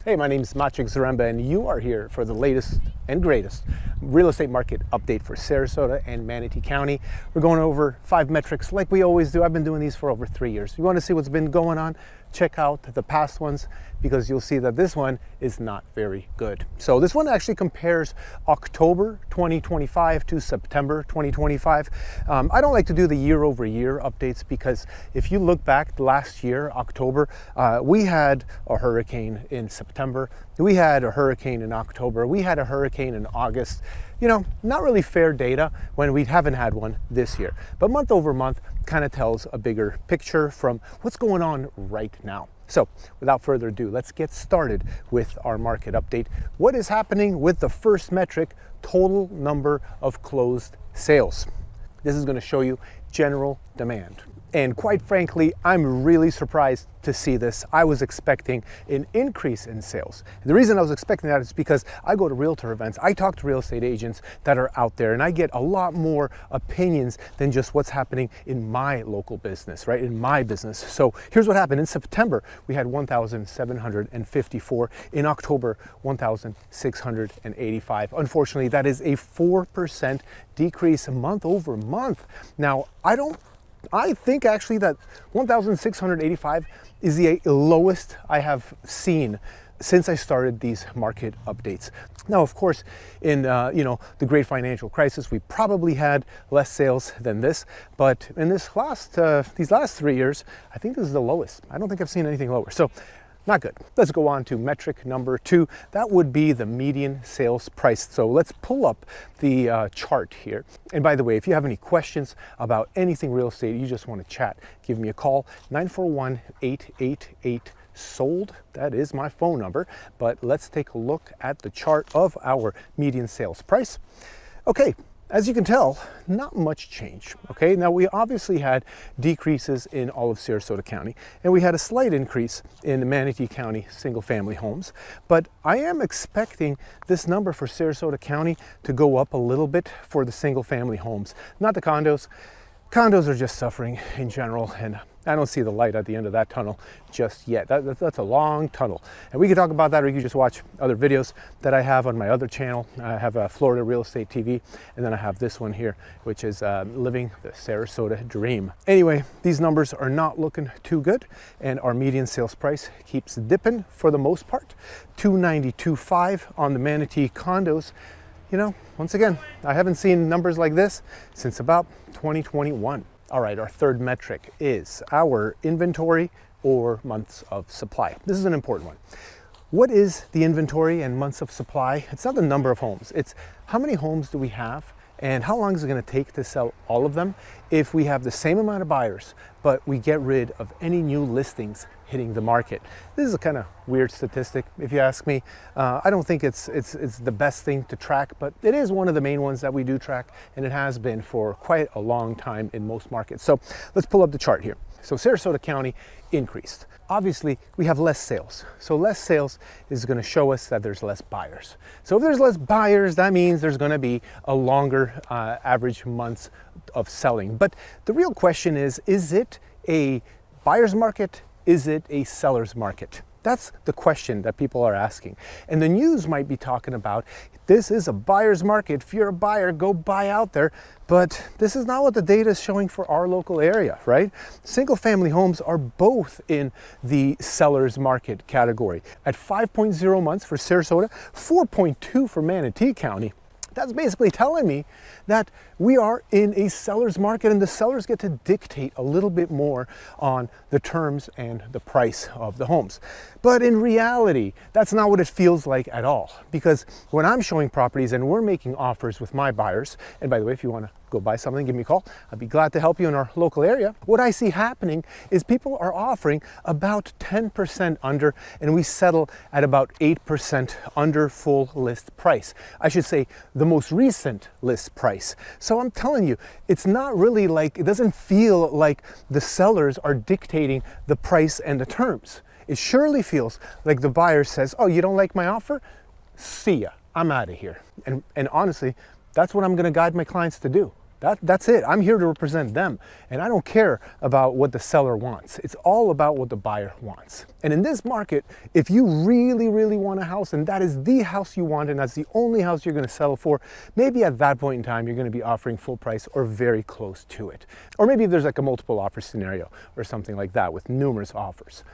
Hey, my name is Maciek Zaremba, and you are here for the latest and greatest real estate market update for Sarasota and Manatee County. We're going over 5 metrics like we always do. I've been doing these for over 3 years. You want to see what's been going on? Check out the past ones because you'll see that this one is not very good. So this one actually compares October 2025 to September 2025. I don't like to do the year-over-year updates because if you look back last year, October, we had a hurricane in September, we had a hurricane in October, we had a hurricane in August. You know, not really fair data when we haven't had one this year. But month over month kind of tells a bigger picture from what's going on right now. So without further ado, let's get started with our market update. What is happening with the first metric, total number of closed sales? This is going to show you general demand. And quite frankly, I'm really surprised to see this. I was expecting an increase in sales. And the reason I was expecting that is because I go to realtor events. I talk to real estate agents that are out there, and I get a lot more opinions than just what's happening in my local business, right? In my business. So here's what happened. In September, we had 1,754. In October, 1,685. Unfortunately, that is a 4% decrease month over month. Now, I think actually that 1,685 is the lowest I have seen since I started these market updates. Now, of course, in the great financial crisis, we probably had less sales than this, but in these last 3 years, I think this is the lowest. I don't think I've seen anything lower. So not good. Let's go on to metric number 2. That would be the median sales price. So let's pull up the chart here. And by the way, if you have any questions about anything real estate, you just want to chat, give me a call, 941-888-SOLD. That is my phone number. But let's take a look at the chart of our median sales price. Okay. As you can tell, not much change, okay? Now, we obviously had decreases in all of Sarasota County, and we had a slight increase in Manatee County single-family homes, but I am expecting this number for Sarasota County to go up a little bit for the single-family homes, not the condos. Condos are just suffering in general, and I don't see the light at the end of that tunnel just yet. That's a long tunnel. And we can talk about that, or you can just watch other videos that I have on my other channel. I have a Florida Real Estate TV, and then I have this one here, which is Living the Sarasota Dream. Anyway, these numbers are not looking too good, and our median sales price keeps dipping for the most part. $292,500 on the Manatee condos. You know, once again, I haven't seen numbers like this since about 2021. All right, our third metric is our inventory or months of supply. This is an important one. What is the inventory and months of supply? It's not the number of homes. It's how many homes do we have and how long is it going to take to sell all of them if we have the same amount of buyers, but we get rid of any new listings hitting the market. This is a kind of weird statistic, if you ask me. I don't think it's the best thing to track, but it is one of the main ones that we do track, and it has been for quite a long time in most markets. So let's pull up the chart here. So Sarasota County increased. Obviously, we have less sales. So less sales is going to show us that there's less buyers. So if there's less buyers, that means there's going to be a longer average months of selling. But the real question is it a buyer's market? Is it a seller's market? That's the question that people are asking. And the news might be talking about, this is a buyer's market. If you're a buyer, go buy out there. But this is not what the data is showing for our local area, right? Single family homes are both in the seller's market category. At 5.0 months for Sarasota, 4.2 for Manatee County. That's basically telling me that we are in a seller's market, and the sellers get to dictate a little bit more on the terms and the price of the homes. But in reality, that's not what it feels like at all. Because when I'm showing properties and we're making offers with my buyers, and by the way, if you want to go buy something, give me a call. I'd be glad to help you in our local area. What I see happening is people are offering about 10% under, and we settle at about 8% under full list price. I should say the most recent list price. So I'm telling you, it's not really like, it doesn't feel like the sellers are dictating the price and the terms. It surely feels like the buyer says, oh, you don't like my offer? See ya, I'm out of here. And honestly, that's what I'm gonna guide my clients to do. That's it. I'm here to represent them, and I don't care about what the seller wants. It's all about what the buyer wants. And in this market, if you really, really want a house, and that is the house you want, and that's the only house you're going to settle for, maybe at that point in time, you're going to be offering full price or very close to it. Or maybe there's like a multiple offer scenario or something like that with numerous offers,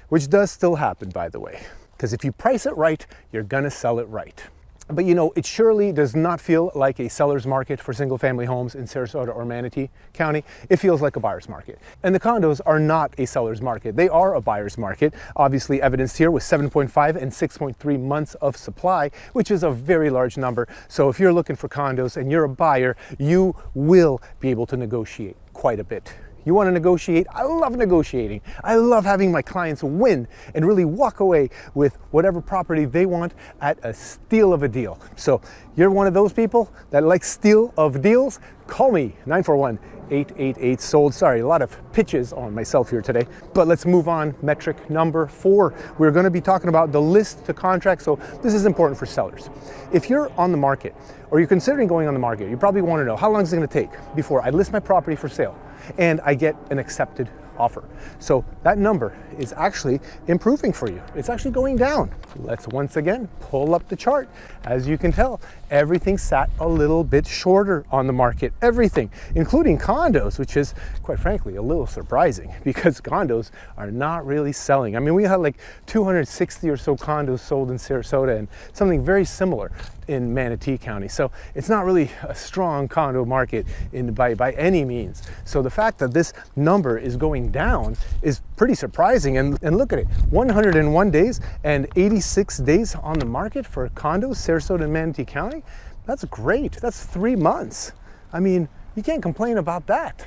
which does still happen, by the way, because if you price it right, you're going to sell it right. But you know, it surely does not feel like a seller's market for single family homes in Sarasota or Manatee County. It feels like a buyer's market. And the condos are not a seller's market. They are a buyer's market, obviously evidenced here with 7.5 and 6.3 months of supply, which is a very large number. So if you're looking for condos and you're a buyer, you will be able to negotiate quite a bit. You want to negotiate? I love negotiating. I love having my clients win and really walk away with whatever property they want at a steal of a deal. So you're one of those people that like steal of deals? Call me, 941-888-SOLD. Sorry, a lot of pitches on myself here today, but let's move on. Metric number 4. We're going to be talking about the list to contract. So this is important for sellers. If you're on the market or you're considering going on the market, you probably want to know how long is it going to take before I list my property for sale and I get an accepted offer. So that number is actually improving for you. It's actually going down. Let's once again pull up the chart. As you can tell, everything sat a little bit shorter on the market. Everything, including condos, which is quite frankly a little surprising because condos are not really selling. I mean, we had like 260 or so condos sold in Sarasota and something very similar in Manatee County. So it's not really a strong condo market by any means. So the fact that this number is going down is pretty surprising. And look at it, 101 days and 86 days on the market for condos, Sarasota and Manatee County. That's great. That's 3 months. I mean, you can't complain about that.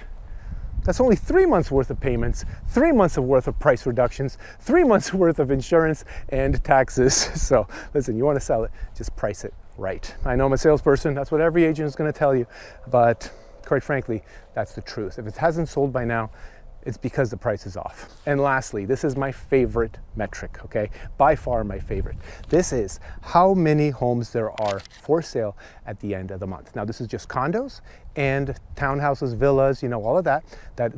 That's only 3 months worth of payments, 3 months worth of price reductions, 3 months worth of insurance and taxes. So listen, you want to sell it, just price it right. I know I'm a salesperson. That's what every agent is going to tell you. But quite frankly, that's the truth. If it hasn't sold by now, it's because the price is off. And lastly, this is my favorite metric, okay? By far my favorite. This is how many homes there are for sale at the end of the month. Now, this is just condos and townhouses, villas, you know, all of that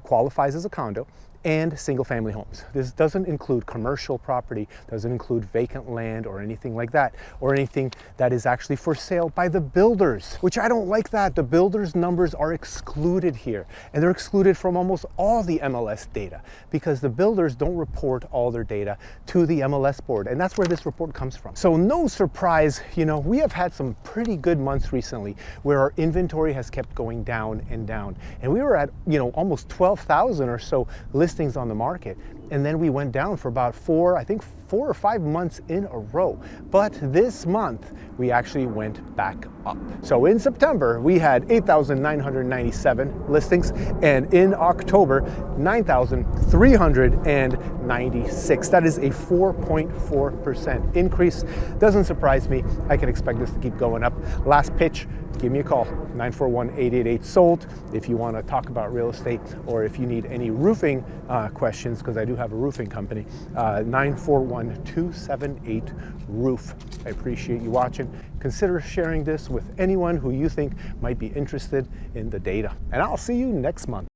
qualifies as a condo, and single family homes. This doesn't include commercial property, doesn't include vacant land or anything like that, or anything that is actually for sale by the builders, which I don't like that. The builders' numbers are excluded here, and they're excluded from almost all the MLS data because the builders don't report all their data to the MLS board, and that's where this report comes from. So no surprise, you know, we have had some pretty good months recently where our inventory has kept going down and down, and we were at, you know, almost 12,000 or so listings on the market, and then we went down for about 4 or 5 months in a row. But this month we actually went back up. So in September we had 8,997 listings, and in October 9,396. That is a 4.4% increase. Doesn't surprise me. I can expect this to keep going up. Last pitch, give me a call, 941-888-SOLD if you want to talk about real estate, or if you need any roofing questions, because I do have a roofing company, 941-278-ROOF. I appreciate you watching. Consider sharing this with anyone who you think might be interested in the data. And I'll see you next month.